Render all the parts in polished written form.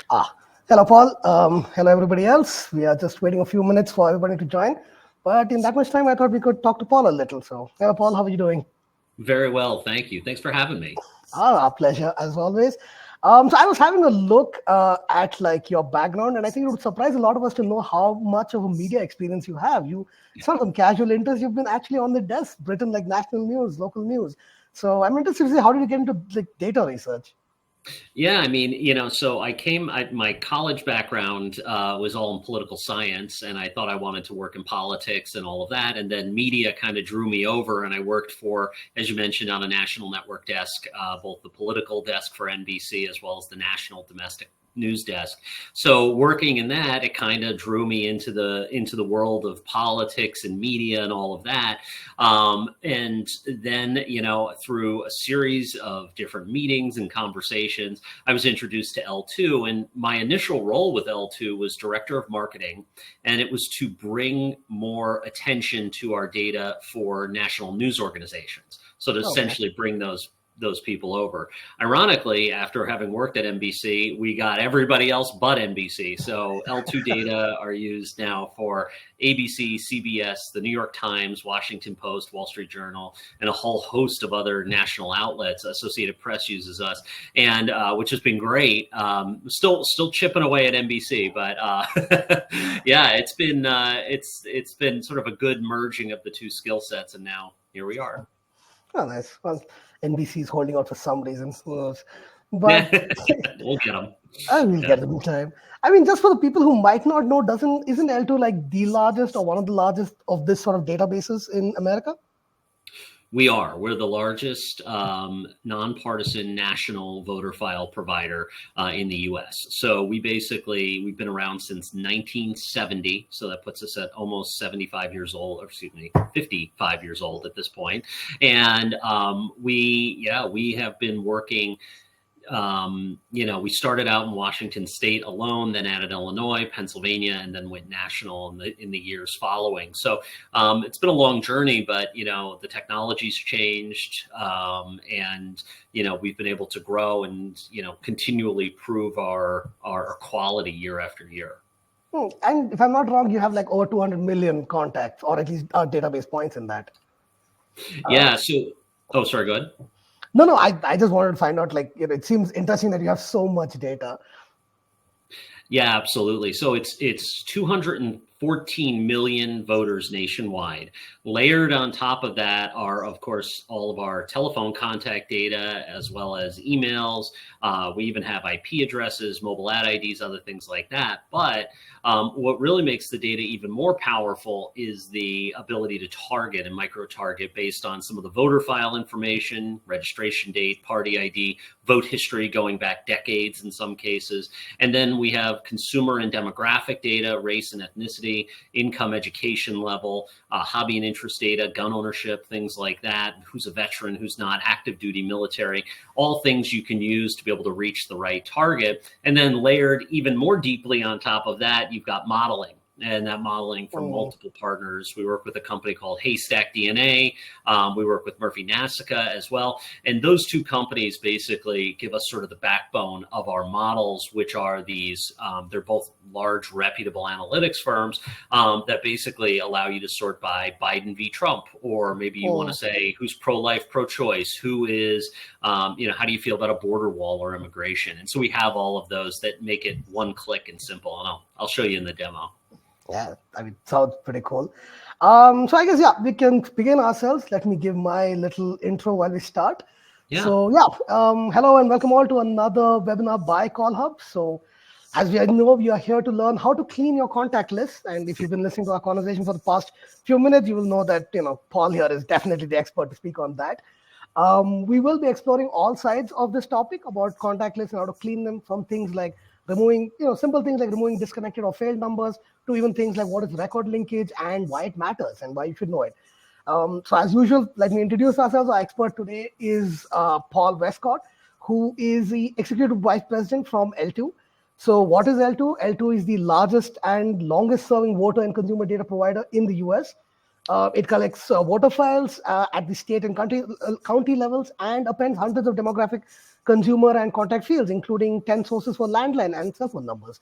Hello, Paul. Hello, everybody else. We are just waiting a few minutes for everybody to join. But in that much time, I thought we could talk to Paul a little. So, hello, Paul. How are you doing? Very well, thank you. Thanks for having me. Our pleasure, as always. So, I was having a look at like your background, and I think it would surprise a lot of us to know how much of a media experience you have. It's not some casual interest. You've been actually on the desk, written like national news, local news. So, I'm interested to see how did you get into like data research? Yeah, I mean, so my college background was all in political science, and I thought I wanted to work in politics and all of that. And then media kind of drew me over, and I worked for, as you mentioned, on a national network desk, both the political desk for NBC as well as the national domestic news desk. So working in that, it kind of drew me into the world of politics and media and all of that. And then, through a series of different meetings and conversations, I was introduced to L2. And my initial role with L2 was director of marketing. And it was to bring more attention to our data for national news organizations. So to essentially bring those people over. Ironically, after having worked at NBC, we got everybody else but NBC. So L2 data are used now for ABC, CBS, the New York Times, Washington Post, Wall Street Journal, and a whole host of other national outlets. Associated Press uses us, and which has been great. Still chipping away at NBC, but yeah, it's been sort of a good merging of the two skill sets, and now here we are. Oh, nice. Well, NBC is holding out for some reason. Who knows? But We'll get them. I will get them in time. I mean, just for the people who might not know, isn't L2 like the largest or one of the largest of this sort of databases in America? We're the largest nonpartisan national voter file provider in the U.S. So we've been around since 1970. So that puts us at almost 75 years old, or excuse me, 55 years old at this point. And we have been working. We started out in Washington State alone, then added Illinois, Pennsylvania, and then went national in the years following. So it's been a long journey, but the technology's changed, and we've been able to grow and continually prove our quality year after year. And if I'm not wrong, you have like over 200 million contacts, or at least database points in that. Yeah. Sorry, go ahead. No, I just wanted to find out, like, it seems interesting that you have so much data. Yeah, absolutely. So it's 214 million voters nationwide. Layered on top of that are, of course, all of our telephone contact data, as well as emails. We even have IP addresses, mobile ad IDs, other things like that. But what really makes the data even more powerful is the ability to target and micro-target based on some of the voter file information, registration date, party ID, vote history going back decades in some cases. And then we have consumer and demographic data, race and ethnicity, income, education level, hobby and interest data, gun ownership, things like that, who's a veteran, who's not, active duty military, all things you can use to be able to reach the right target. And then layered even more deeply on top of that, you've got modeling. And that modeling from multiple partners. We work with a company called Haystack DNA. We work with Murphy Nasica as well. And those two companies basically give us sort of the backbone of our models, which are these, they're both large reputable analytics firms that basically allow you to sort by Biden v. Trump, or maybe you want to say who's pro-life, pro-choice, who is, how do you feel about a border wall or immigration? And so we have all of those that make it one click and simple. And I'll show you in the demo. Yeah, I mean, sounds pretty cool. So I guess, we can begin ourselves. Let me give my little intro while we start. Yeah. So hello and welcome all to another webinar by Call Hub. So as we know, we are here to learn how to clean your contact list. And if you've been listening to our conversation for the past few minutes, you will know that, Paul here is definitely the expert to speak on that. We will be exploring all sides of this topic about contact lists and how to clean them, from things like removing, simple things like removing disconnected or failed numbers, to even things like what is record linkage and why it matters and why you should know it. So as usual, let me introduce ourselves. Our expert today is Paul Westcott, who is the Executive Vice President from L2. So what is L2? L2 is the largest and longest serving voter and consumer data provider in the US. It collects voter files at the state and county levels and appends hundreds of demographic, consumer, and contact fields, including 10 sources for landline and cell phone numbers.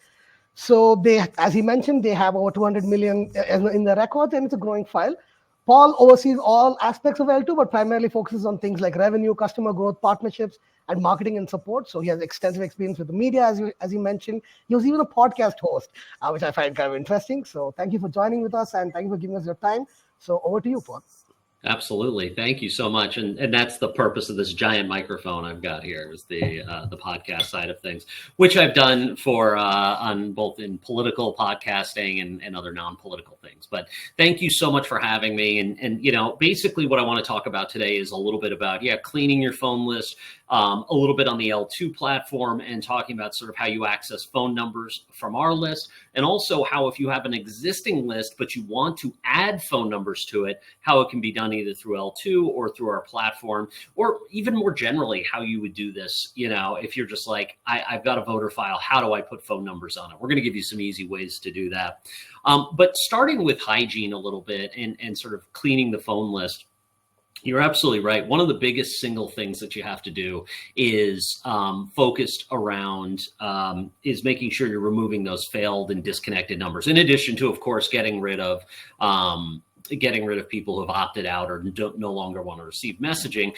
So they, as he mentioned, they have over 200 million in the records, and it's a growing file. Paul oversees all aspects of L2, but primarily focuses on things like revenue, customer growth, partnerships, and marketing and support. So he has extensive experience with the media, as you mentioned. He was even a podcast host, which I find kind of interesting. So thank you for joining with us, and thank you for giving us your time. So over to you, Paul. Absolutely. Thank you so much. And that's the purpose of this giant microphone I've got here, is the podcast side of things, which I've done for on both in political podcasting and other non-political things. But thank you so much for having me. And basically what I want to talk about today is a little bit about, cleaning your phone list, a little bit on the L2 platform, and talking about sort of how you access phone numbers from our list, and also how if you have an existing list but you want to add phone numbers to it, how it can be done either through L2 or through our platform, or even more generally, how you would do this. If you're just like, I've got a voter file, how do I put phone numbers on it? We're going to give you some easy ways to do that. But starting with hygiene a little bit and sort of cleaning the phone list, you're absolutely right. One of the biggest single things that you have to do is focused around is making sure you're removing those failed and disconnected numbers, in addition to, of course, getting rid of people who have opted out or no longer want to receive messaging.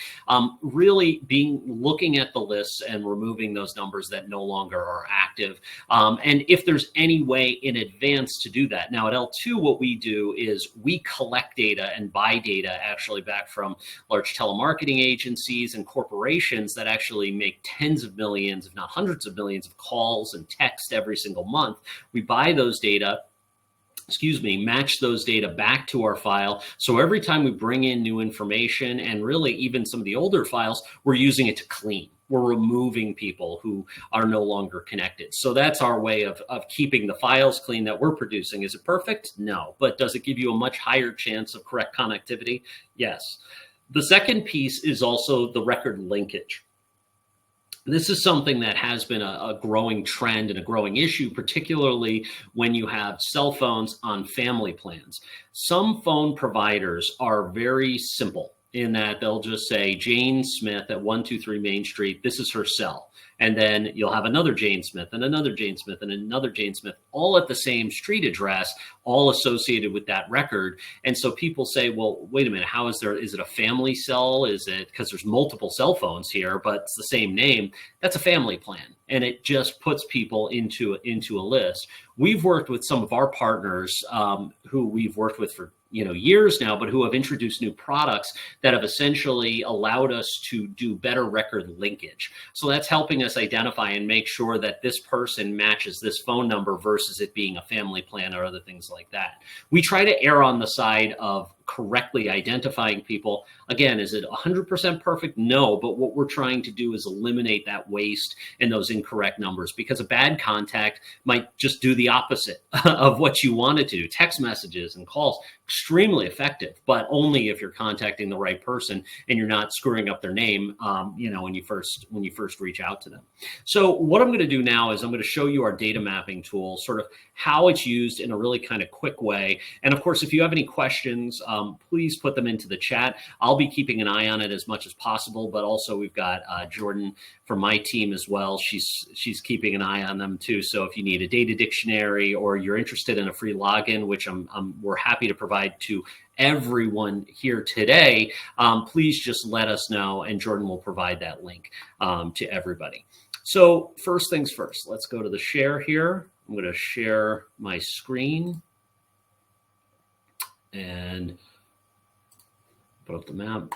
Really looking at the lists and removing those numbers that no longer are active. And if there's any way in advance to do that. Now at L2, what we do is we collect data and buy data actually back from large telemarketing agencies and corporations that actually make tens of millions, if not hundreds of millions of calls and text every single month. We buy those data, match those data back to our file. So every time we bring in new information, and really even some of the older files, we're using it to clean. We're removing people who are no longer connected. So that's our way of keeping the files clean that we're producing. Is it perfect? No. But does it give you a much higher chance of correct connectivity? Yes. The second piece is also the record linkage. This is something that has been a growing trend and a growing issue, particularly when you have cell phones on family plans. Some phone providers are very simple in that they'll just say Jane Smith at 123 Main Street, this is her cell. And then you'll have another Jane Smith and another Jane Smith and another Jane Smith, all at the same street address, all associated with that record. And so people say, well, wait a minute, is it a family cell? Is it because there's multiple cell phones here, but it's the same name? That's a family plan. And it just puts people into a list. We've worked with some of our partners who we've worked with for years now, but who have introduced new products that have essentially allowed us to do better record linkage. So that's helping us identify and make sure that this person matches this phone number versus it being a family plan or other things like that. We try to err on the side of correctly identifying people. Again, is it 100% perfect? No, but what we're trying to do is eliminate that waste and those incorrect numbers, because a bad contact might just do the opposite of what you wanted to do. Text messages and calls, extremely effective, but only if you're contacting the right person and you're not screwing up their name, when you first reach out to them. So what I'm going to do now is I'm going to show you our data mapping tool, sort of how it's used in a really kind of quick way. And of course, if you have any questions, please put them into the chat. I'll be keeping an eye on it as much as possible, but also we've got Jordan from my team as well. She's keeping an eye on them too. So if you need a data dictionary or you're interested in a free login, which we're happy to provide to everyone here today, please just let us know, and Jordan will provide that link to everybody. So first things first, let's go to the share here. I'm going to share my screen and put up the map.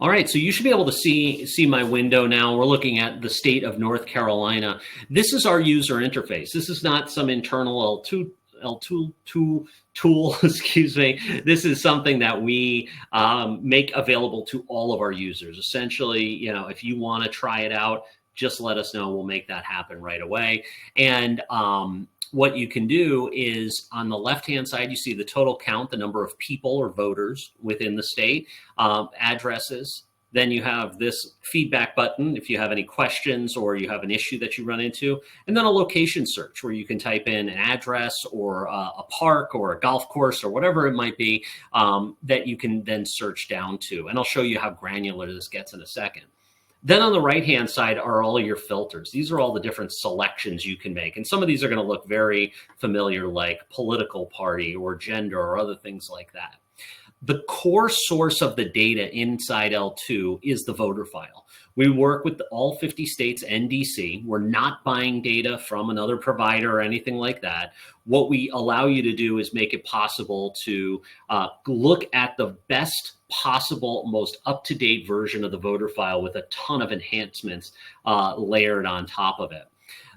All right, so you should be able to see my window now. We're looking at the state of North Carolina. This is our user interface. This is not some internal L2 tool, excuse me. This is something that we make available to all of our users. Essentially, if you want to try it out, just let us know. We'll make that happen right away. And what you can do is on the left-hand side, you see the total count, the number of people or voters within the state, addresses, Then you have this feedback button if you have any questions or you have an issue that you run into, and then a location search where you can type in an address or a park or a golf course or whatever it might be that you can then search down to. And I'll show you how granular this gets in a second. Then on the right-hand side are all of your filters. These are all the different selections you can make. And some of these are going to look very familiar, like political party or gender or other things like that. The core source of the data inside L2 is the voter file. We work with all 50 states and DC. We're not buying data from another provider or anything like that. What we allow you to do is make it possible to look at the best possible, most up-to-date version of the voter file with a ton of enhancements layered on top of it.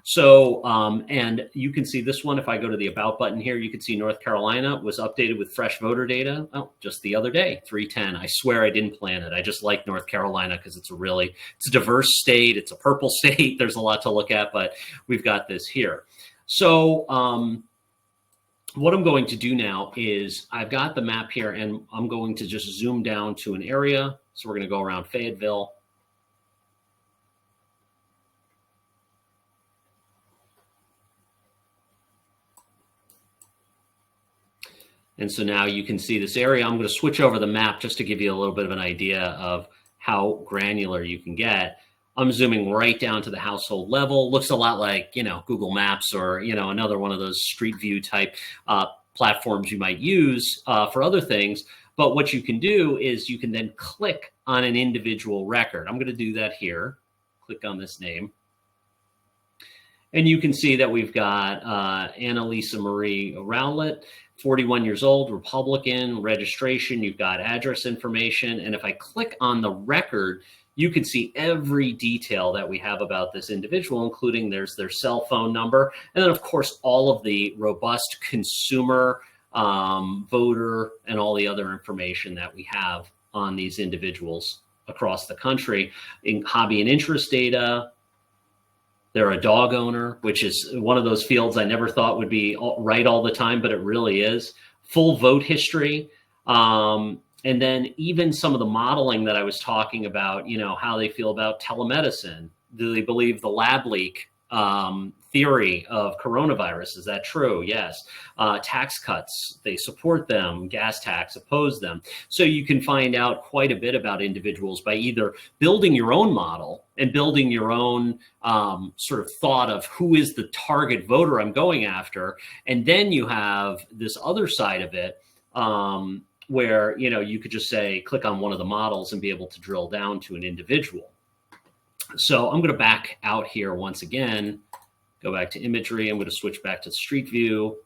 So, and you can see this one, if I go to the About button here, you can see North Carolina was updated with fresh voter data, just the other day, 3/10. I swear I didn't plan it. I just like North Carolina because it's a diverse state. It's a purple state. There's a lot to look at, but we've got this here. So, what I'm going to do now is I've got the map here and I'm going to just zoom down to an area. So we're going to go around Fayetteville. And so now you can see this area. I'm going to switch over the map just to give you a little bit of an idea of how granular you can get. I'm zooming right down to the household level. Looks a lot like, Google Maps or, another one of those Street View type platforms you might use for other things. But what you can do is you can then click on an individual record. I'm going to do that here. Click on this name. And you can see that we've got Annalisa Marie Rowlett, 41 years old, Republican, registration, you've got address information. And if I click on the record, you can see every detail that we have about this individual, including there's their cell phone number. And then, of course, all of the robust consumer, voter, and all the other information that we have on these individuals across the country. In hobby and interest data, they're a dog owner, which is one of those fields I never thought would be right all the time, but it really is. Full vote history. And then even some of the modeling that I was talking about, how they feel about telemedicine. Do they believe the lab leak theory of coronavirus? Is that true? Yes. Tax cuts, they support them. Gas tax, oppose them. So you can find out quite a bit about individuals by either building your own model and building your own sort of thought of who is the target voter I'm going after. And then you have this other side of it where, you could just say, click on one of the models and be able to drill down to an individual. So I'm going to back out here once again, go back to imagery. I'm going to switch back to Street View,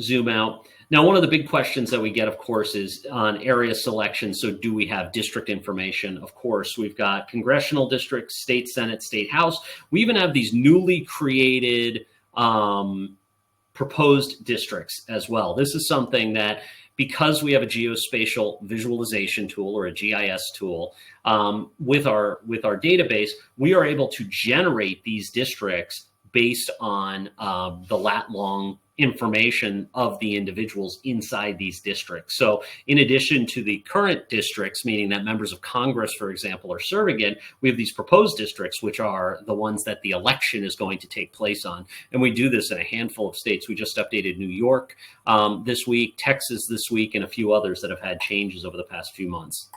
zoom out. Now, one of the big questions that we get, of course, is on area selection. So do we have district information? Of course, we've got congressional districts, state Senate, state House. We even have these newly created proposed districts as well. This is something that, because we have a geospatial visualization tool or a GIS tool with our database, we are able to generate these districts based on the lat-long information of the individuals inside these districts. So in addition to the current districts, meaning that members of Congress, for example, are serving in, we have these proposed districts, which are the ones that the election is going to take place on. And we do this in a handful of states. We just updated New York this week, Texas this week, and a few others that have had changes over the past few months.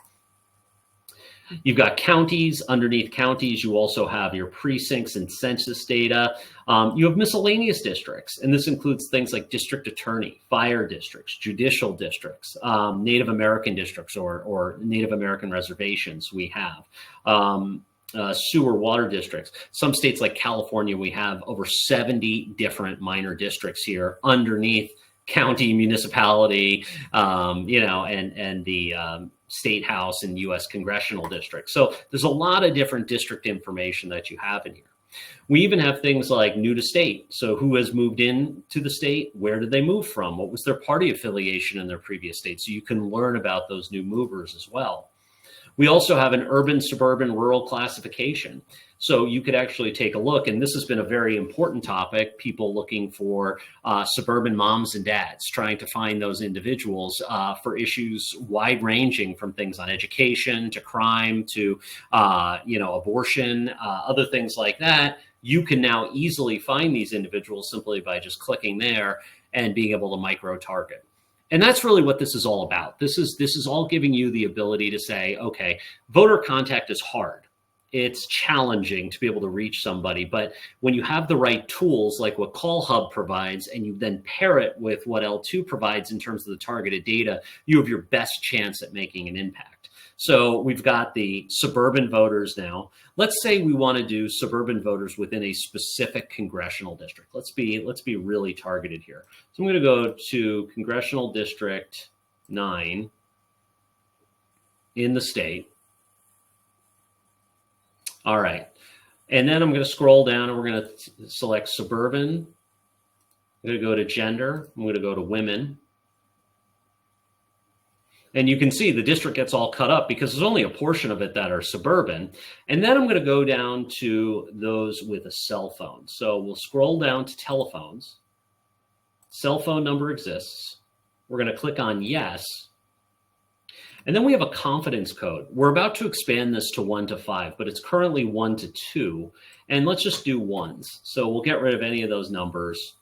You've got counties. Underneath counties, you also have your precincts and census data. You have miscellaneous districts, and this includes things like district attorney, fire districts, judicial districts, Native American districts or Native American reservations we have. Sewer water districts. Some states like California, we have over 70 different minor districts here underneath county, municipality, and the state house and U.S. congressional districts. So there's a lot of different district information that you have in here. We even have things like new to state. So who has moved in to the state? Where did they move from? What was their party affiliation in their previous state? So you can learn about those new movers as well. We also have an urban, suburban, rural classification. So you could actually take a look, and this has been a very important topic, people looking for suburban moms and dads, trying to find those individuals for issues wide ranging from things on education to crime to, abortion, other things like that. You can now easily find these individuals simply by just clicking there and being able to micro target. And that's really what this is all about. This is all giving you the ability to say, okay, voter contact is hard. It's challenging to be able to reach somebody, but when you have the right tools like what Call Hub provides, and you then pair it with what L2 provides in terms of the targeted data, you have your best chance at making an impact. So we've got the suburban voters now. Let's say we want to do suburban voters within a specific congressional district. Let's be really targeted here. So I'm going to go to Congressional District 9 in the state. All right. And then I'm going to scroll down and we're going to select suburban. I'm going to go to gender. I'm going to go to women. And you can see the district gets all cut up because there's only a portion of it that are suburban. And then I'm going to go down to those with a cell phone. So we'll scroll down to telephones. Cell phone number exists. We're going to click on yes. And then we have a confidence code. We're about to expand this to 1 to 5, but it's currently 1 to 2. And let's just do ones. So we'll get rid of any of those numbers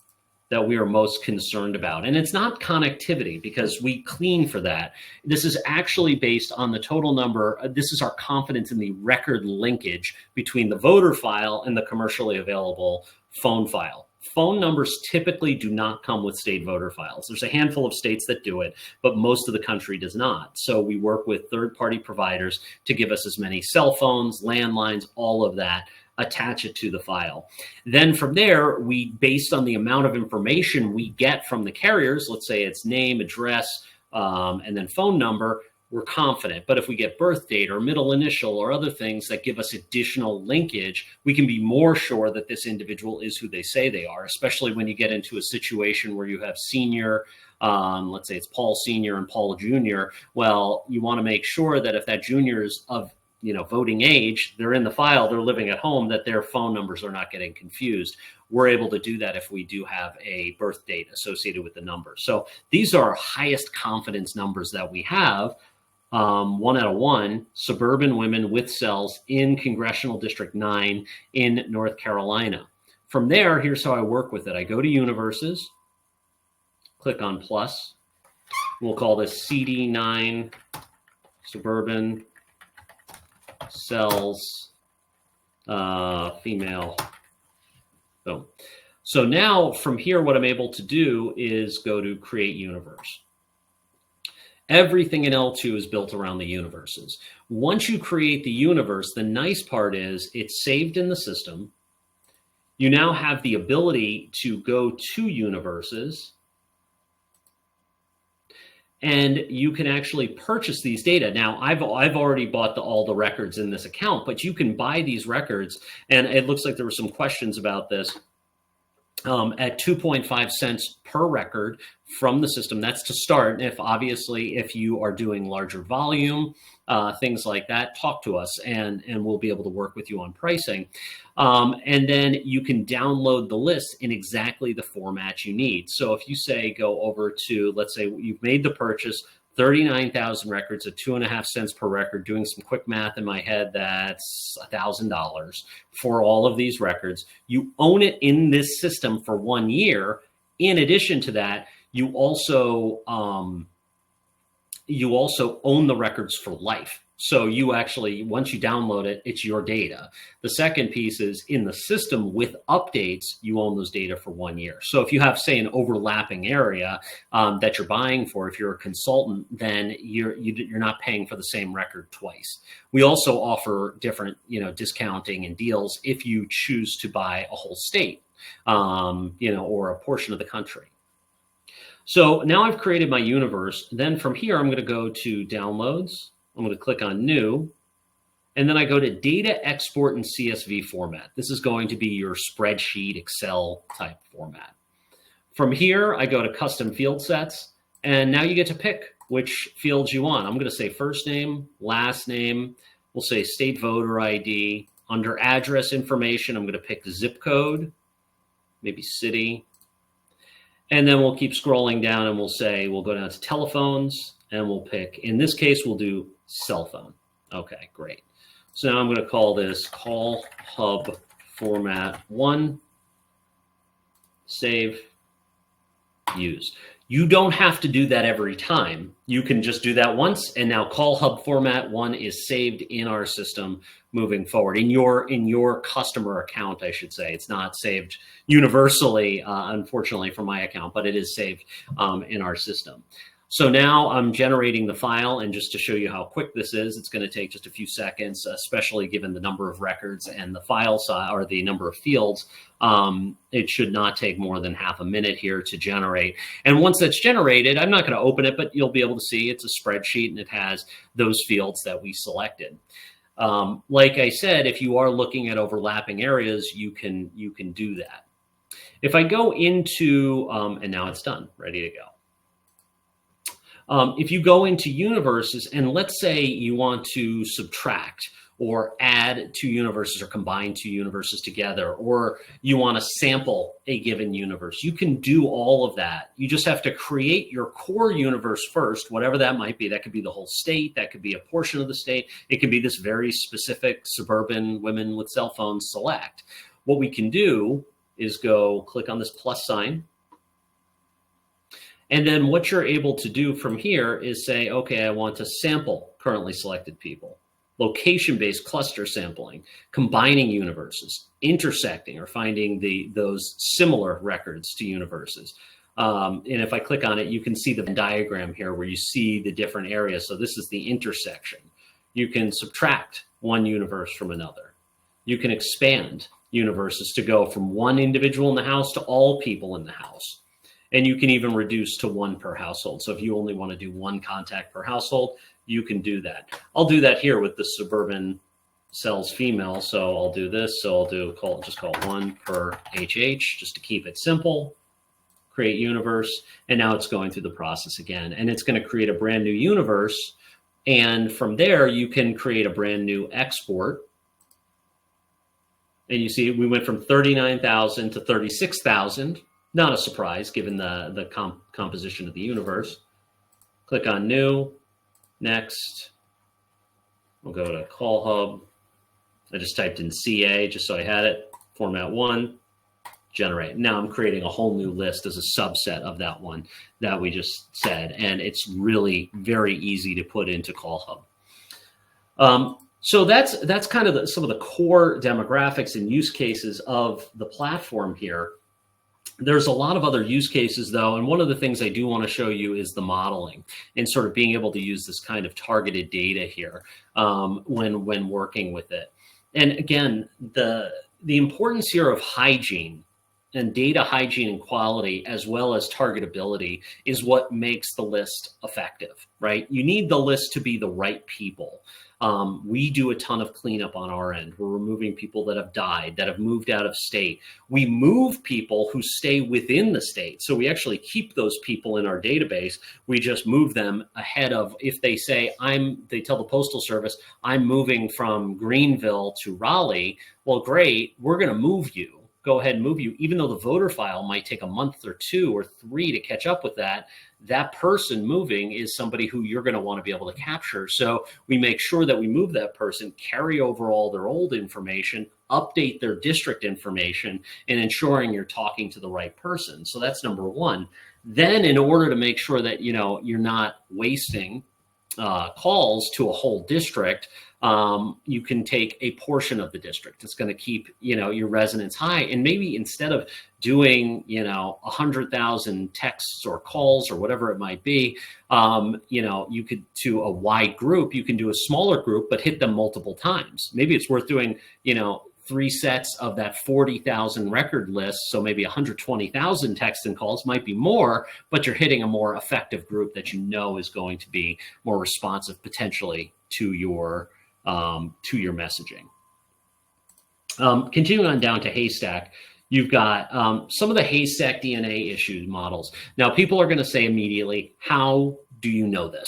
that we are most concerned about. And it's not connectivity because we clean for that. This is actually based on the total number. This is our confidence in the record linkage between the voter file and the commercially available phone file. Phone numbers typically do not come with state voter files. There's a handful of states that do it, but most of the country does not. So we work with third-party providers to give us as many cell phones, landlines, all of that, attach it to the file. Then from there, we, based on the amount of information we get from the carriers, let's say it's name, address, and then phone number, we're confident. But if we get birth date or middle initial or other things that give us additional linkage, we can be more sure that this individual is who they say they are, especially when you get into a situation where you have senior, let's say it's Paul Sr. and Paul Jr. Well, you want to make sure that if that junior is of voting age, they're in the file, they're living at home, that their phone numbers are not getting confused. We're able to do that if we do have a birth date associated with the number. So these are our highest confidence numbers that we have. 1 out of 1, suburban women with cells in Congressional District 9 in North Carolina. From there, here's how I work with it. I go to universes, click on plus. We'll call this CD9 suburban cells female. Boom. So now from here, what I'm able to do is go to create universe. Everything in L2 is built around the universes. Once you create the universe, the nice part is it's saved in the system. You now have the ability to go to universes, and you can actually purchase these data. Now, I've already bought all the records in this account, but you can buy these records, and it looks like there were some questions about this. At 2.5 cents per record from the system. That's to start. If you are doing larger volume, things like that, talk to us and we'll be able to work with you on pricing. And then you can download the list in exactly the format you need. So if you say go over to, let's say you've made the purchase, 39,000 records at 2.5 cents per record, doing some quick math in my head, that's $1,000 for all of these records. You own it in this system for 1 year. In addition to that, you also own the records for life. So you actually, once you download it, it's your data. The second piece is in the system with updates, you own those data for 1 year. So if you have, say, an overlapping area that you're buying for, if you're a consultant, then you're not paying for the same record twice. We also offer different, discounting and deals if you choose to buy a whole state, or a portion of the country. So now I've created my universe. Then from here, I'm going to go to downloads. I'm going to click on new, and then I go to data export in CSV format. This is going to be your spreadsheet, Excel type format. From here, I go to custom field sets, and now you get to pick which fields you want. I'm going to say first name, last name. We'll say state voter ID. Under address information, I'm going to pick zip code, maybe city. And then we'll keep scrolling down and we'll go down to telephones and we'll pick, in this case, we'll do cell phone. Okay, great. So now I'm going to call this call hub format 1, save, use. You don't have to do that every time. You can just do that once, and now call hub format 1 is saved in our system moving forward. In your customer account, I should say. It's not saved universally, unfortunately, for my account, but it is saved in our system. So now I'm generating the file, and just to show you how quick this is, it's going to take just a few seconds, especially given the number of records and the file size or the number of fields. It should not take more than half a minute here to generate. And once that's generated, I'm not going to open it, but you'll be able to see it's a spreadsheet and it has those fields that we selected. Like I said, if you are looking at overlapping areas, you can do that. If I go into, and now it's done, ready to go. If you go into universes, and let's say you want to subtract or add two universes or combine two universes together, or you want to sample a given universe, you can do all of that. You just have to create your core universe first, whatever that might be. That could be the whole state. That could be a portion of the state. It could be this very specific suburban women with cell phones select. What we can do is go click on this plus sign. And then what you're able to do from here is say, okay, I want to sample currently selected people, location-based cluster sampling, combining universes, intersecting or finding those similar records to universes. And if I click on it, you can see the diagram here where you see the different areas. So this is the intersection. You can subtract one universe from another. You can expand universes to go from one individual in the house to all people in the house. And you can even reduce to one per household. So if you only want to do one contact per household, you can do that. I'll do that here with the suburban cells female. So I'll do this. So I'll just call it 1 per HH just to keep it simple. Create universe. And now it's going through the process again. And it's going to create a brand new universe. And from there, you can create a brand new export. And you see we went from 39,000 to 36,000. Not a surprise, given the composition of the universe. Click on New, Next. We'll go to Call Hub. I just typed in CA just so I had it. Format 1, generate. Now I'm creating a whole new list as a subset of that one that we just said. And it's really very easy to put into Call Hub. So that's kind of some of the core demographics and use cases of the platform here. There's a lot of other use cases, though, and one of the things I do want to show you is the modeling and sort of being able to use this kind of targeted data here when working with it. And again, the importance here of hygiene and data hygiene and quality, as well as targetability, is what makes the list effective, right? You need the list to be the right people. We do a ton of cleanup on our end. We're removing people that have died, that have moved out of state. We move people who stay within the state. So we actually keep those people in our database. We just move them ahead of, if they say, they tell the Postal Service, I'm moving from Greenville to Raleigh. Well, great, we're going to move you. Go ahead and move you, even though the voter file might take a month or 2 or 3 to catch up with that. That person moving is somebody who you're going to want to be able to capture. So we make sure that we move that person, carry over all their old information, update their district information, and ensuring you're talking to the right person. So that's number one. Then in order to make sure that, you're not wasting calls to a whole district, you can take a portion of the district. It's going to keep, your residents high. And maybe instead of doing, 100,000 texts or calls or whatever it might be, you could, to a wide group, you can do a smaller group, but hit them multiple times. Maybe it's worth doing, 3 sets of that 40,000 record list. So maybe 120,000 texts and calls might be more, but you're hitting a more effective group that is going to be more responsive potentially to your messaging. Continuing on down to Haystack, you've got some of the Haystack DNA issue models. Now, people are going to say immediately, how do you know this?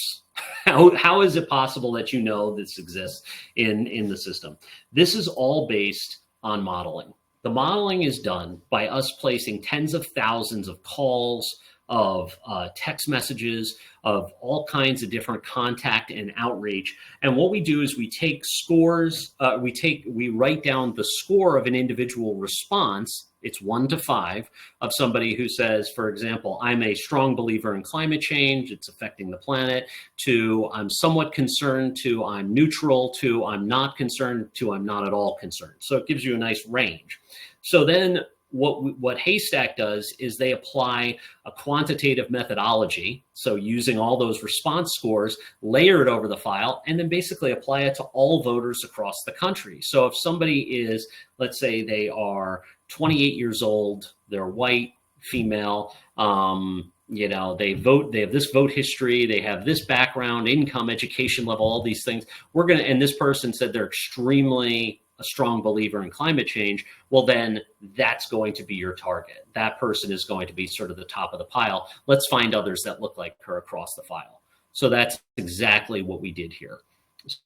How is it possible that you know this exists in the system? This is all based on modeling. The modeling is done by us placing tens of thousands of calls, of text messages, of all kinds of different contact and outreach. And what we do is we take scores, we write down the score of an individual response. It's 1 to 5 of somebody who says, for example, I'm a strong believer in climate change, it's affecting the planet, to I'm somewhat concerned, to I'm neutral, to I'm not concerned, to I'm not at all concerned. So it gives you a nice range. So then what Haystack does is they apply a quantitative methodology, so using all those response scores, layer it over the file, and then basically apply it to all voters across the country. So if somebody is, let's say they are 28 years old, they're white, female, they vote, they have this vote history, they have this background, income, education level, all these things. And this person said they're extremely a strong believer in climate change, well, then that's going to be your target. That person is going to be sort of the top of the pile. Let's find others that look like her across the file. So that's exactly what we did here.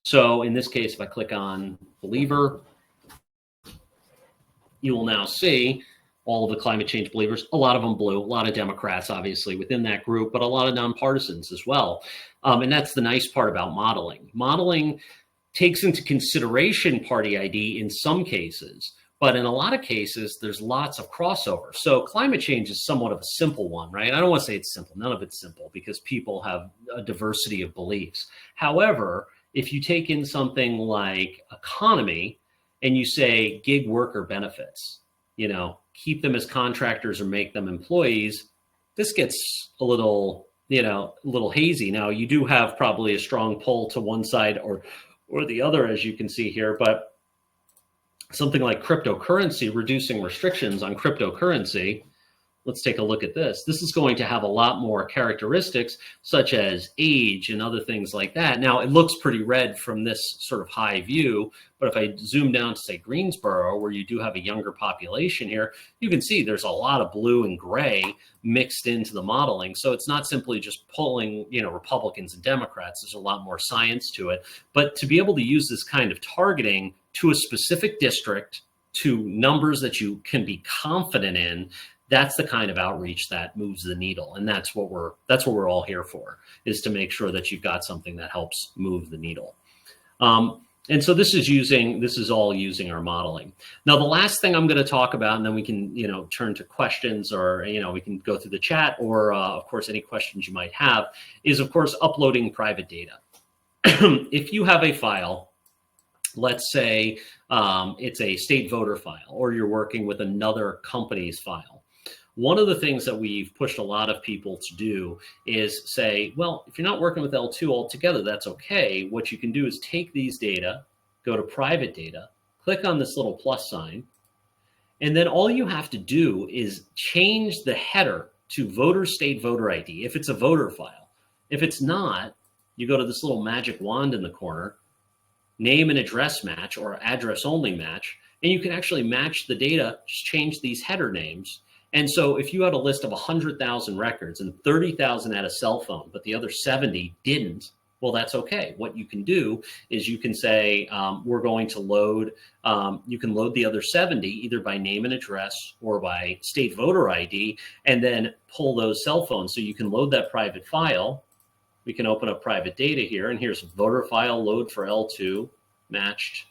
So in this case, if I click on believer, you will now see all of the climate change believers, a lot of them blue, a lot of Democrats, obviously, within that group, but a lot of nonpartisans as well. And that's the nice part about modeling. Modeling takes into consideration party ID in some cases, but in a lot of cases, there's lots of crossover. So climate change is somewhat of a simple one, right? I don't want to say it's simple. None of it's simple because people have a diversity of beliefs. However, if you take in something like economy and you say gig worker benefits, keep them as contractors or make them employees, this gets a little hazy. Now, you do have probably a strong pull to one side or the other, as you can see here, but something like cryptocurrency, reducing restrictions on cryptocurrency, let's take a look at this. This is going to have a lot more characteristics such as age and other things like that. Now, it looks pretty red from this sort of high view, but if I zoom down to, say, Greensboro, where you do have a younger population here, you can see there's a lot of blue and gray mixed into the modeling. So it's not simply just pulling, Republicans and Democrats. There's a lot more science to it. But to be able to use this kind of targeting to a specific district, to numbers that you can be confident in, that's the kind of outreach that moves the needle. And that's what we're all here for, is to make sure that you've got something that helps move the needle. And so this is all using our modeling. Now, the last thing I'm going to talk about, and then we can, turn to questions, or, we can go through the chat, or of course, any questions you might have, is of course, uploading private data. If you have a file, let's say it's a state voter file, or you're working with another company's file. One of the things that we've pushed a lot of people to do is say, well, if you're not working with L2 altogether, that's okay. What you can do is take these data, go to private data, click on this little plus sign, and then all you have to do is change the header to voter state voter ID if it's a voter file. If it's not, you go to this little magic wand in the corner, name and address match or address only match, and you can actually match the data, just change these header names. And so if you had a list of 100,000 records and 30,000 had a cell phone, but the other 70 didn't, well, that's okay. What you can do is you can say, we're going to load, you can load the other 70 either by name and address or by state voter ID, and then pull those cell phones. So you can load that private file. We can open up private data here, and here's voter file load for L2, matched,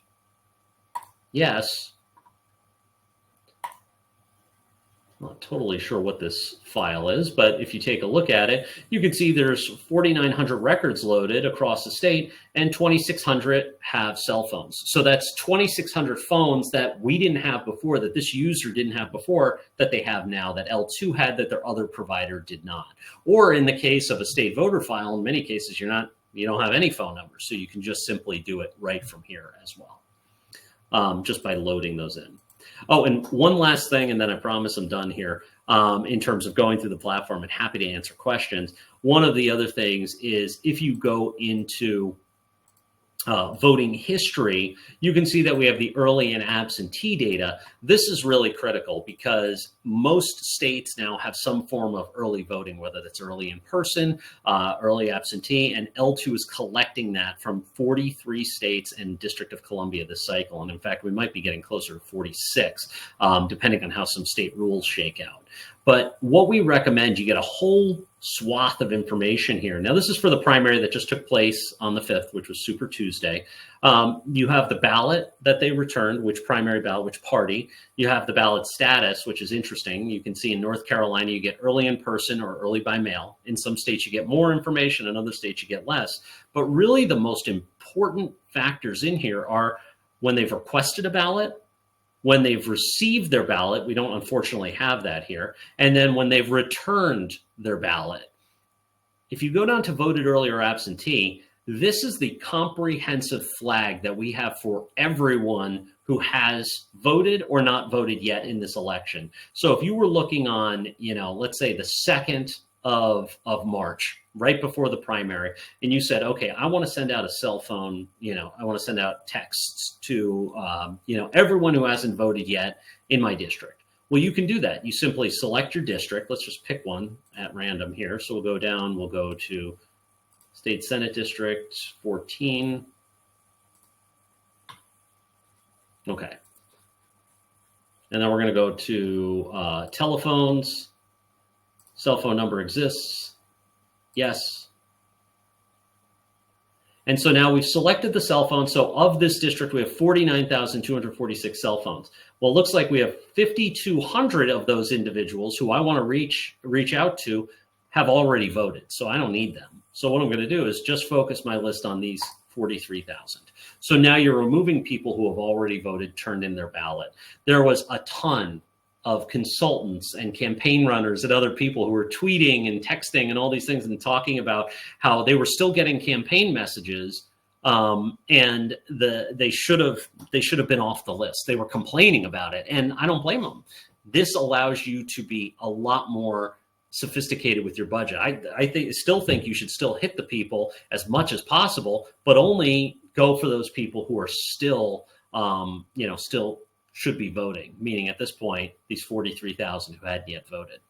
yes. Not totally sure what this file is, but if you take a look at it, you can see there's 4,900 records loaded across the state, and 2,600 have cell phones. So that's 2,600 phones that we didn't have before, that this user didn't have before, that they have now, that L2 had, that their other provider did not. Or in the case of a state voter file, in many cases, you don't have any phone numbers, so you can just simply do it right from here as well, just by loading those in. Oh, and one last thing, and then I promise I'm done here, in terms of going through the platform, and happy to answer questions. One of the other things is if you go into voting history, you can see that we have the early and absentee data. This is really critical because most states now have some form of early voting, whether that's early in person, early absentee, and L2 is collecting that from 43 states and District of Columbia this cycle. And in fact, we might be getting closer to 46, depending on how some state rules shake out. But what we recommend, you get a whole swath of information here. Now, this is for the primary that just took place on the 5th, which was Super Tuesday. You have the ballot that they returned, which primary ballot, which party. You have the ballot status, which is interesting. You can see in North Carolina, you get early in person or early by mail. In some states, you get more information. In other states, you get less. But really, the most important factors in here are when they've requested a ballot, when they've received their ballot. We don't unfortunately have that here. And then when they've returned their ballot. If you go down to voted early or absentee, this is the comprehensive flag that we have for everyone who has voted or not voted yet in this election. So if you were looking on, let's say the 2nd of March, right before the primary, and you said, okay, I want to send out a cell phone, I want to send out texts to, everyone who hasn't voted yet in my district. Well, you can do that. You simply select your district. Let's just pick one at random here. So we'll go down, we'll go to State Senate District 14. Okay. And then we're going to go to telephones. Cell phone number exists. Yes. And so now we've selected the cell phone. So of this district, we have 49,246 cell phones. Well, it looks like we have 5,200 of those individuals who I want to reach out to have already voted. So I don't need them. So what I'm going to do is just focus my list on these 43,000. So now you're removing people who have already voted, turned in their ballot. There was a ton of consultants and campaign runners and other people who were tweeting and texting and all these things and talking about how they were still getting campaign messages, and they should have been off the list. They were complaining about it, and I don't blame them. This allows you to be a lot more sophisticated with your budget. I still think you should still hit the people as much as possible, but only go for those people who are still still should be voting, meaning at this point, these 43,000 who hadn't yet voted.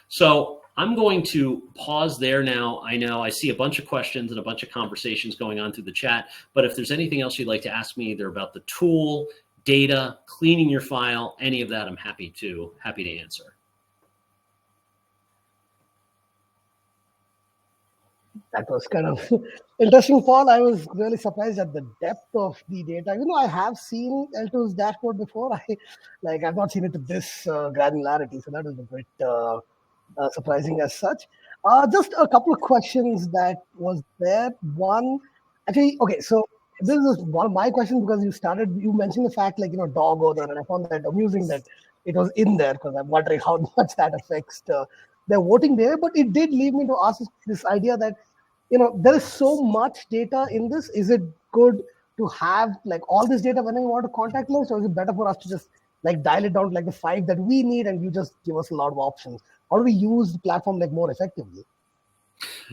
So I'm going to pause there now. I know I see a bunch of questions and a bunch of conversations going on through the chat, but if there's anything else you'd like to ask me, either about the tool, data, cleaning your file, any of that, I'm happy to answer. That was kind of interesting, Paul. I was really surprised at the depth of the data. I have seen L2's dashboard before. I've not seen it to this granularity, so that was a bit surprising as such. Just a couple of questions that was there. One, actually, okay, so this is one of my questions because you mentioned the fact dog odor, and I found that amusing that it was in there because I'm wondering how much that affects their voting there. But it did lead me to ask this idea that there is so much data in this. Is it good to have all this data when you want a contact list, or is it better for us to just dial it down to the 5 that we need and you just give us a lot of options? How do we use the platform more effectively?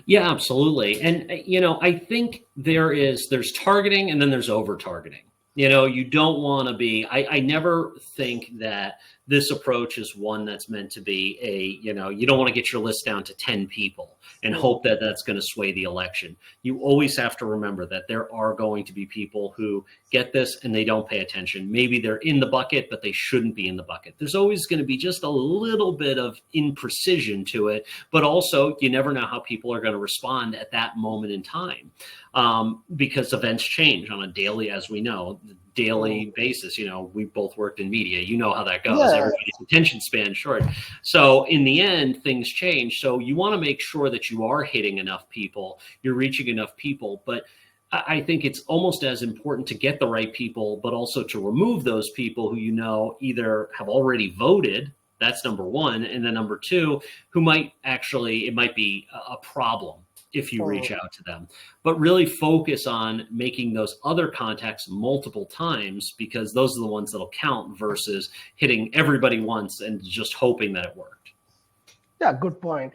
Yeah, absolutely. And I think there's targeting and then there's over targeting. You don't want to be, I never think that this approach is one that's meant to be you don't want to get your list down to 10 people and hope that that's going to sway the election. You always have to remember that there are going to be people who get this and they don't pay attention. Maybe they're in the bucket, but they shouldn't be in the bucket. There's always going to be just a little bit of imprecision to it, but also you never know how people are going to respond at that moment in time, because events change on a daily, as we know, daily basis. We both worked in media. You know how that goes. Yeah. Everybody's attention span short. So in the end, things change. So you want to make sure that you are hitting enough people, you're reaching enough people. But I think it's almost as important to get the right people, but also to remove those people who either have already voted. That's number one. And then number two, who it might be a problem if you reach out to them, but really focus on making those other contacts multiple times, because those are the ones that'll count versus hitting everybody once and just hoping that it worked. Yeah, good point.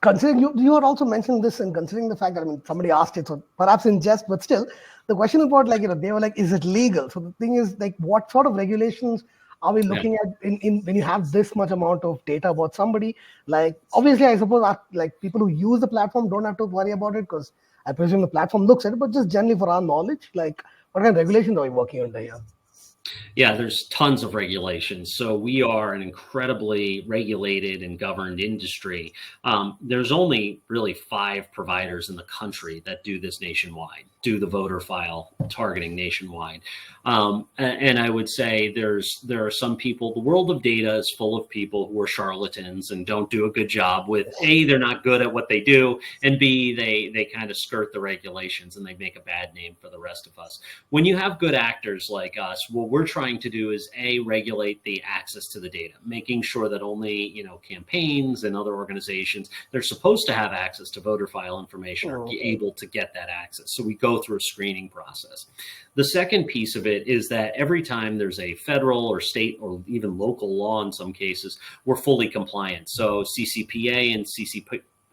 Considering you had also mentioned this, and considering the fact that, I mean, somebody asked it, so perhaps in jest, but still, the question about, like, they were like, is it legal? So the thing is, like, what sort of regulations are we Yeah. looking at in when you have this much amount of data about somebody? Like, obviously, I suppose like people who use the platform don't have to worry about it, because I presume the platform looks at it, but just generally for our knowledge, like, what kind of regulations are we working under here? Yeah, there's tons of regulations. So we are an incredibly regulated and governed industry. There's only really 5 providers in the country that do this nationwide, do the voter file targeting nationwide. And I would say there are some people, the world of data is full of people who are charlatans and don't do a good job with A, they're not good at what they do, and B, they kind of skirt the regulations and they make a bad name for the rest of us. When you have good actors like us, what we're trying to do is regulate the access to the data, making sure that only campaigns and other organizations, they're supposed to have access to voter file information, are able to get that access. So we go through a screening process. The second piece of it is that every time there's a federal or state or even local law, in some cases, we're fully compliant. So CCPA and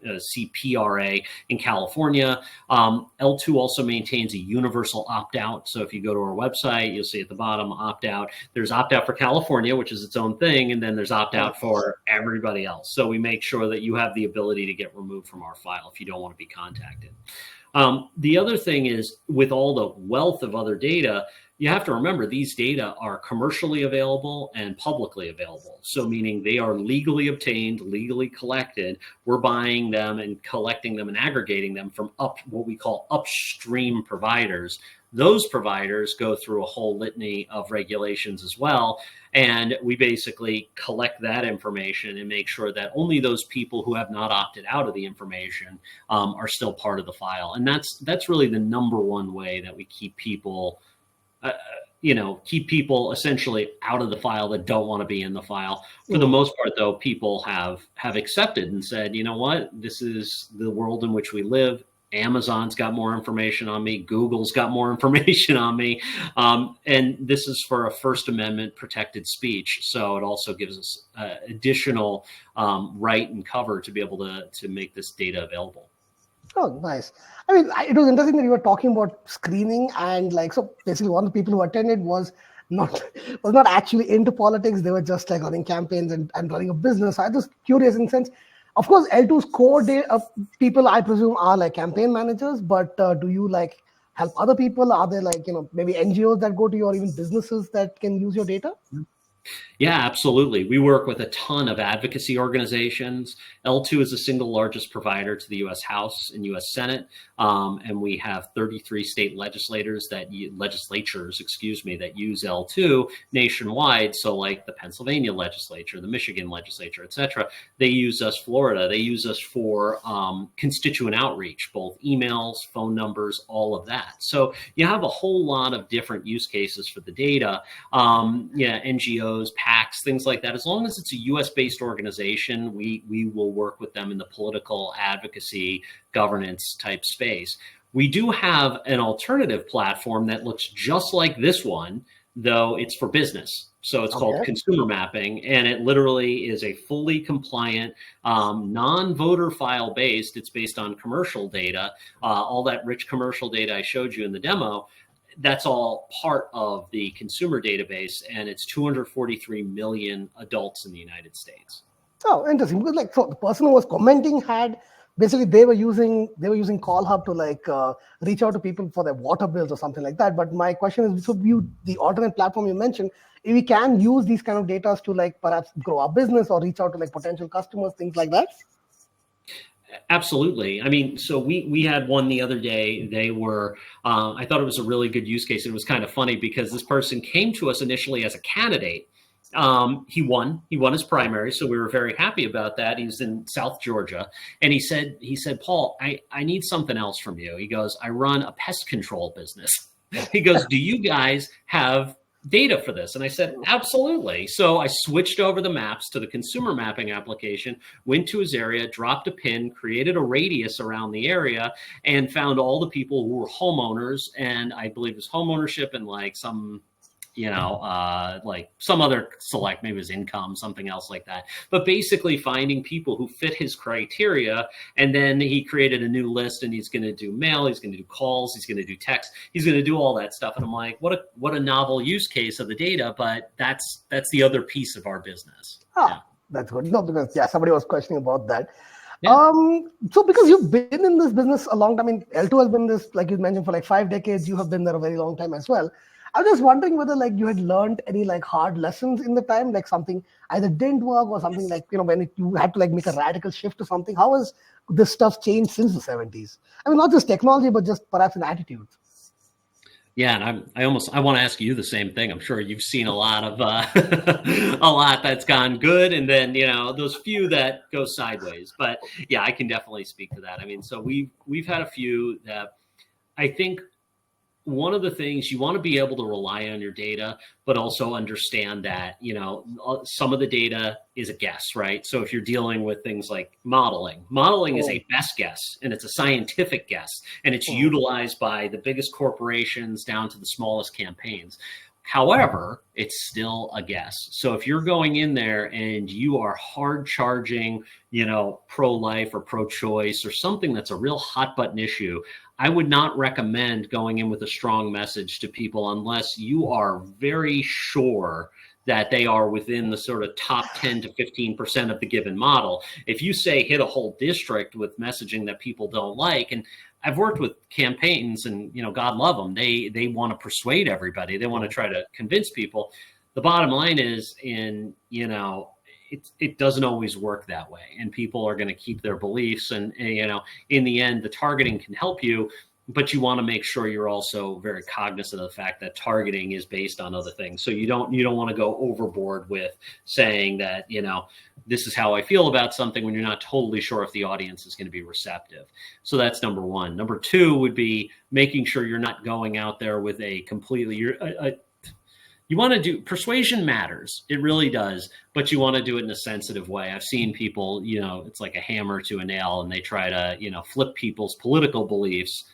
CPRA in California. L2 also maintains a universal opt-out. So if you go to our website, you'll see at the bottom, opt-out. There's opt-out for California, which is its own thing, and then there's opt-out for everybody else. So we make sure that you have the ability to get removed from our file if you don't want to be contacted. The other thing is, with all the wealth of other data, you have to remember these data are commercially available and publicly available. So meaning they are legally obtained, legally collected. We're buying them and collecting them and aggregating them from what we call upstream providers. Those providers go through a whole litany of regulations as well. And we basically collect that information and make sure that only those people who have not opted out of the information are still part of the file. And that's really the number one way that we keep people essentially out of the file that don't want to be in the file. For the most part, though, people have accepted and said, you know what, this is the world in which we live. Amazon's got more information on me. Google's got more information on me. And this is for a First Amendment protected speech. So it also gives us additional right and cover to be able to make this data available. Oh, nice. I mean, it was interesting that you were talking about screening, and like, so basically one of the people who attended was not actually into politics. They were just like running campaigns and running a business. I was curious in the sense, of course, L2's core people, I presume, are like campaign managers, but do you like help other people? Are there like, maybe NGOs that go to you, or even businesses that can use your data? Yeah, absolutely. We work with a ton of advocacy organizations. L2 is the single largest provider to the U.S. House and U.S. Senate, and we have 33 state legislatures that use L2 nationwide. So, like the Pennsylvania legislature, the Michigan legislature, et cetera, they use us. Florida, they use us for constituent outreach, both emails, phone numbers, all of that. So you have a whole lot of different use cases for the data. NGOs, PACs, things like that. As long as it's a US-based organization, we will work with them in the political advocacy governance type space. We do have an alternative platform that looks just like this one, though it's for business. So it's called consumer mapping, and it literally is a fully compliant, non-voter file based. It's based on commercial data, all that rich commercial data I showed you in the demo. That's all part of the consumer database, and it's 243 million adults in the United States. Oh, interesting. Because like, so the person who was commenting had basically they were using Call Hub to like reach out to people for their water bills or something like that. But my question is, so the alternate platform you mentioned, if we can use these kind of data to like perhaps grow our business or reach out to like potential customers, things like that. Absolutely. I mean, so we had one the other day. They were, I thought it was a really good use case. It was kind of funny because this person came to us initially as a candidate. He won his primary. So we were very happy about that. He's in South Georgia. And he said, Paul, I need something else from you. He goes, I run a pest control business. He goes, do you guys have data for this? And I said, absolutely. So I switched over the maps to the consumer mapping application, went to his area, dropped a pin, created a radius around the area, and found all the people who were homeowners. And I believe it was homeownership and like some like some other select, maybe his income, something else like that. But basically finding people who fit his criteria. And then he created a new list, and he's going to do mail, he's going to do calls, he's going to do text, he's going to do all that stuff. And I'm like, what a novel use case of the data, but that's the other piece of our business. That's good. No, because somebody was questioning about that. Yeah. So because you've been in this business a long time, I mean, L2 has been this, like you mentioned, for like 5 decades. You have been there a very long time as well. I was just wondering whether like you had learned any like hard lessons in the time, like something either didn't work or something like, when you had to like make a radical shift to something. How has this stuff changed since the 70s? I mean, not just technology, but just perhaps an attitude. Yeah, and I want to ask you the same thing. I'm sure you've seen a lot of a lot that's gone good, and then those few that go sideways. But yeah, I can definitely speak to that. I mean, so we've had a few that I think. One of the things, you want to be able to rely on your data, but also understand that, some of the data is a guess, right? So if you're dealing with things like modeling is a best guess, and it's a scientific guess, and it's utilized by the biggest corporations down to the smallest campaigns. However, it's still a guess. So if you're going in there and you are hard charging, pro-life or pro-choice or something that's a real hot button issue, I would not recommend going in with a strong message to people unless you are very sure that they are within the sort of top 10 to 15% of the given model. If you say hit a whole district with messaging that people don't like, and I've worked with campaigns, and God love them, they want to persuade everybody, they want to try to convince people. The bottom line is, it doesn't always work that way, and people are going to keep their beliefs, and in the end, the targeting can help you, but you want to make sure you're also very cognizant of the fact that targeting is based on other things. So you don't want to go overboard with saying that this is how I feel about something when you're not totally sure if the audience is going to be receptive. So that's number one. Number two would be making sure you're not going out there with a completely you want to do persuasion matters. It really does. But you want to do it in a sensitive way. I've seen people, it's like a hammer to a nail, and they try to, flip people's political beliefs.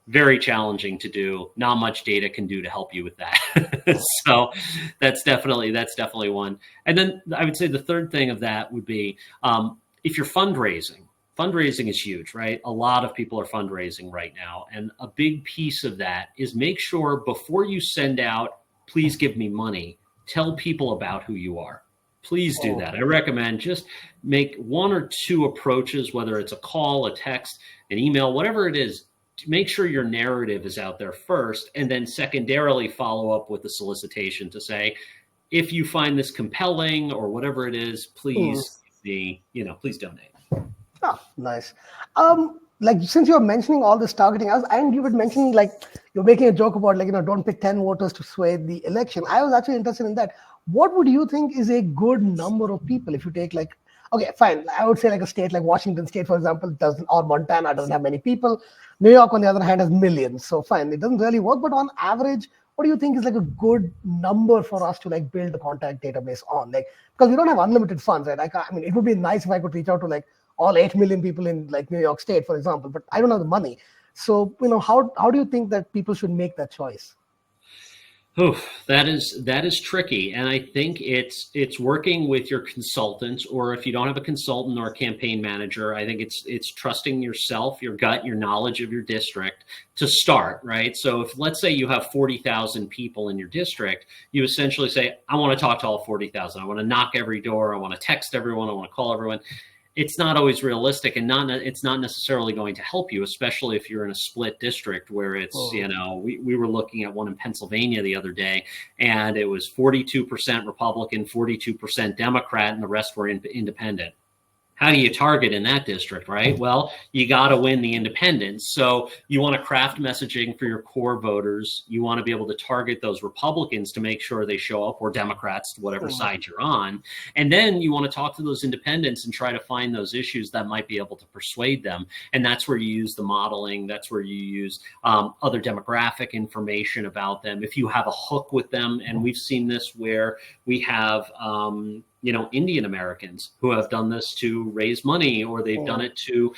Very challenging to do. Not much data can do to help you with that. So that's definitely one. And then I would say the third thing of that would be, if you're fundraising is huge, right? A lot of people are fundraising right now. And a big piece of that is make sure before you send out, please give me money, tell people about who you are. Please do that. I recommend just make one or two approaches, whether it's a call, a text, an email, whatever it is, to make sure your narrative is out there first, and then secondarily follow up with a solicitation to say, if you find this compelling or whatever it is, please, please donate. Oh, nice. Like, since you're mentioning all this targeting, and you were mentioning, like, you're making a joke about, like, don't pick 10 voters to sway the election. I was actually interested in that. What would you think is a good number of people if you take, like, okay, fine, I would say like a state like Washington State, for example, or Montana doesn't have many people. New York, on the other hand, has millions. So fine, it doesn't really work. But on average, what do you think is like a good number for us to like build a contact database on? Like, because we don't have unlimited funds, right? I mean, it would be nice if I could reach out to like all 8 million people in like New York State, for example, but I don't have the money. So, how do you think that people should make that choice? Oh, that is tricky. And I think it's working with your consultant, or if you don't have a consultant or a campaign manager, I think it's trusting yourself, your gut, your knowledge of your district to start, right? So if, let's say you have 40,000 people in your district, you essentially say, I want to talk to all 40,000. I want to knock every door. I want to text everyone. I want to call everyone. It's not always realistic, and it's not necessarily going to help you, especially if you're in a split district where it's, we were looking at one in Pennsylvania the other day, and it was 42% Republican, 42% Democrat, and the rest were independent. How do you target in that district, right? Well, you got to win the independents. So you want to craft messaging for your core voters. You want to be able to target those Republicans to make sure they show up, or Democrats, whatever side you're on. And then you want to talk to those independents and try to find those issues that might be able to persuade them. And that's where you use the modeling. That's where you use other demographic information about them. If you have a hook with them, and we've seen this where we have Indian Americans who have done this to raise money, or they've done it to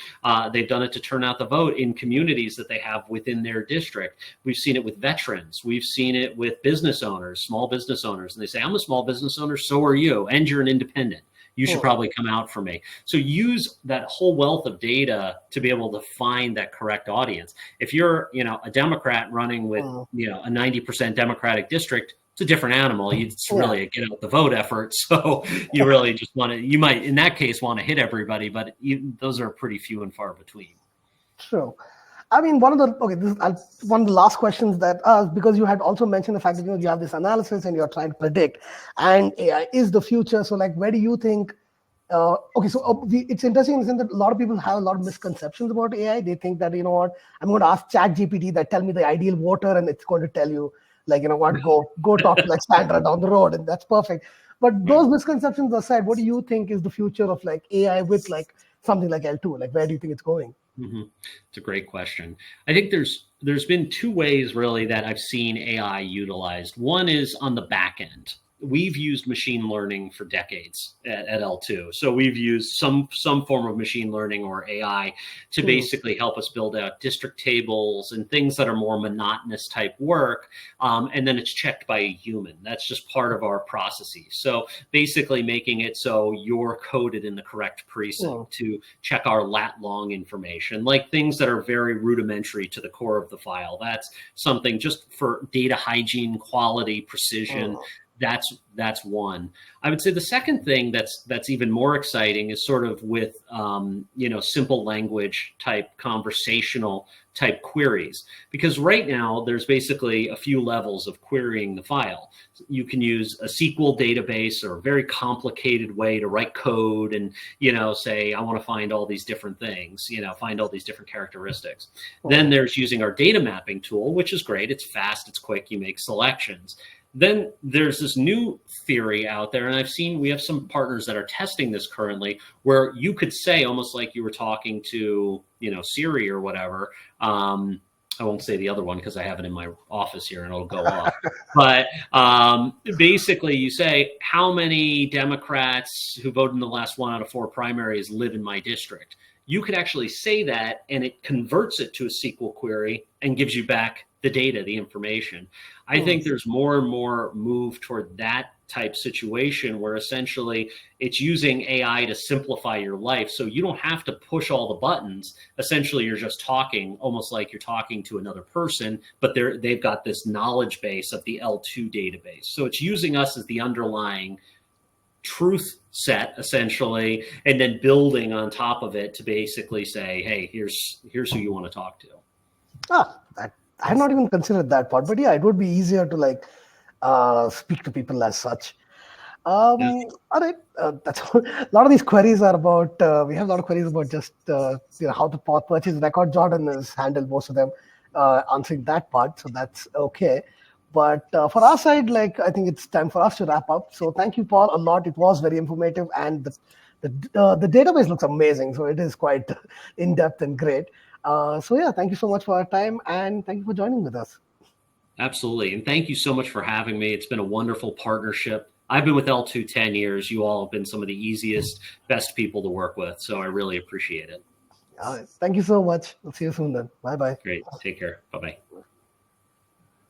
turn out the vote in communities that they have within their district. We've seen it with veterans. We've seen it with business owners, small business owners, and they say, I'm a small business owner, so are you, and you're an independent. You should probably come out for me. So use that whole wealth of data to be able to find that correct audience. If you're, a Democrat running with, a 90% Democratic district, it's a different animal. It's really a get out the vote effort. So you really just you might, in that case, want to hit everybody, but those are pretty few and far between. True. I mean, one of the last questions that because you had also mentioned the fact that you have this analysis and you're trying to predict, and AI is the future. So, like, where do you think? It's interesting in the sense that a lot of people have a lot of misconceptions about AI. They think that, I'm going to ask ChatGPT that tell me the ideal voter, and it's going to tell you, like, go talk to like Sandra down the road, and that's perfect. But those misconceptions aside, what do you think is the future of like AI with like something like L2? Like, where do you think it's going? Mm-hmm. It's a great question. I think there's been two ways really that I've seen AI utilized. One is on the back end. We've used machine learning for decades at L2. So we've used some form of machine learning or AI to basically help us build out district tables and things that are more monotonous type work. And then it's checked by a human. That's just part of our processes. So basically making it so you're coded in the correct precinct to check our lat long information, like things that are very rudimentary to the core of the file. That's something just for data hygiene, quality, precision. That's one. I would say the second thing that's even more exciting is sort of with simple language type conversational type queries, because right now there's basically a few levels of querying the file. You can use a SQL database or a very complicated way to write code and say I want to find all these different things, find all these different characteristics. Then there's using our data mapping tool, which is great. It's fast, it's quick, you make selections. Then there's this new theory out there, and we have some partners that are testing this currently, where you could say almost like you were talking to, Siri or whatever. I won't say the other one because I have it in my office here and it'll go off. But basically you say, how many Democrats who voted in the last 1 out of 4 primaries live in my district? You could actually say that, and it converts it to a SQL query and gives you back the data, the information. I think there's more and more move toward that type situation where essentially it's using AI to simplify your life. So you don't have to push all the buttons. Essentially, you're just talking almost like you're talking to another person, but they've got this knowledge base of the L2 database. So it's using us as the underlying truth set essentially, and then building on top of it to basically say, hey, here's who you want to talk to. I had not even considered that part, but yeah, it would be easier to like speak to people as such. All right, that's a lot of these queries are about. We have a lot of queries about just how to purchase record. Jordan has handled most of them, answering that part, so that's okay. But for our side, like I think it's time for us to wrap up. So thank you, Paul, a lot. It was very informative, and the database looks amazing. So it is quite in depth and great. So yeah, thank you so much for our time, and thank you for joining with us. Absolutely. And thank you so much for having me. It's been a wonderful partnership. I've been with L2 10 years. You all have been some of the easiest, best people to work with. So I really appreciate it. All right. Thank you so much. We'll see you soon then. Bye-bye. Great. Take care. Bye-bye.